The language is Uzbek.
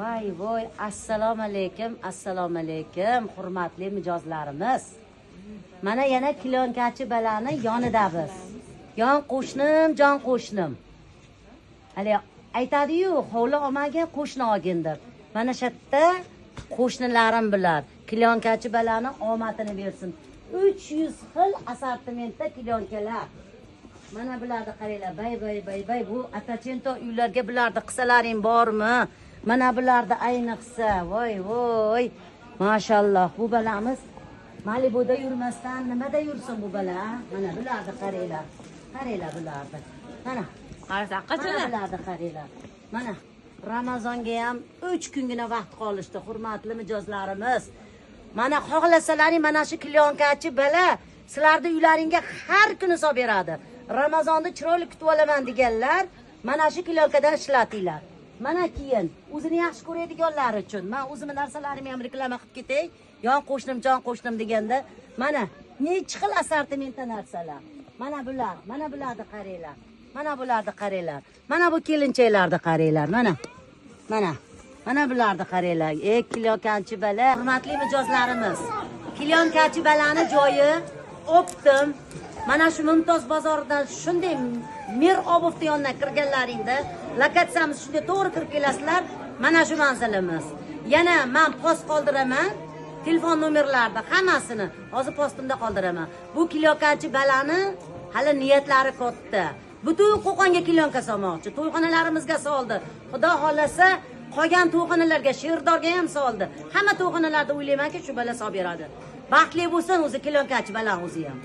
Voy, assalomu alaykum, hurmatli mijozlarimiz. Mana yana Klonkachi balani yonidamiz. Yon qo'shnim, jon qo'shnim. Hali aytadi-yu, hovli olmaga qo'shni olgin deb. Mana shu yerda qo'shnilarim bilan Klonkachi balani omadini bersin. 300 xil assortimentda klonkalar. Mana bularni qaranglar, bay. Bu atachento uylarga bularni qisalaring bormi? Mana bularda ayniqsa, voy. Mashalloh, bu balamiz Malibuda yurmasdan nimada yursin bu bala? Mana bularni qaranglar. Qaranglar bularni. Mana Qarasak qachon? bularni qaranglar. Mana Ramazonga ham 3 kungina vaqt qolishdi, hurmatli mijozlarimiz. Mana xohlasalaring mana shu Klonkachi bala sizlarni uylaringga har kuni solib beradi. Ramazonni chiroyli kutib olaman deganlar, mana shu klonkadan ishlatinglar. Mana keyin o'zini yaxshi ko'radiganlar uchun men o'zimning narsalarimni ham reklama qilib ketay. Yon qo'shnim, jon qo'shnim deganda, mana necha xil assortimentda narsalar. Mana bularni qaranglar. Mana bularni qaranglar. Mana bu kelinchaklarni qaranglar. Mana bularni qaranglar. Ey Klonkachi bala, hurmatli mijozlarimiz. Klonkachi balani joyi Optim. Mana shu Mumtoz bozoridan shunday Mir obuvni yonidan kirganlaringda, lokatsiyamiz shunday to'g'ri kirib kelasizlar. Mana shu manzilimiz. Yana men post qoldiraman. Telefon nomerlarini hammasini hozir postimda qoldiraman. Bu Klonkachi balani hali niyatlari katta. Butun Qo'qonga klonka solmoqchi. To'yxonalarimizga soldi. Xudo xolasa qolgan to'yxonalarga, Sherdorga ham soldi. Hamma to'yxonalarda o'ylaymanki, shu bala solib beradi. Baxtli bo'lsin o'zi Klonkachi balan o'zi ham.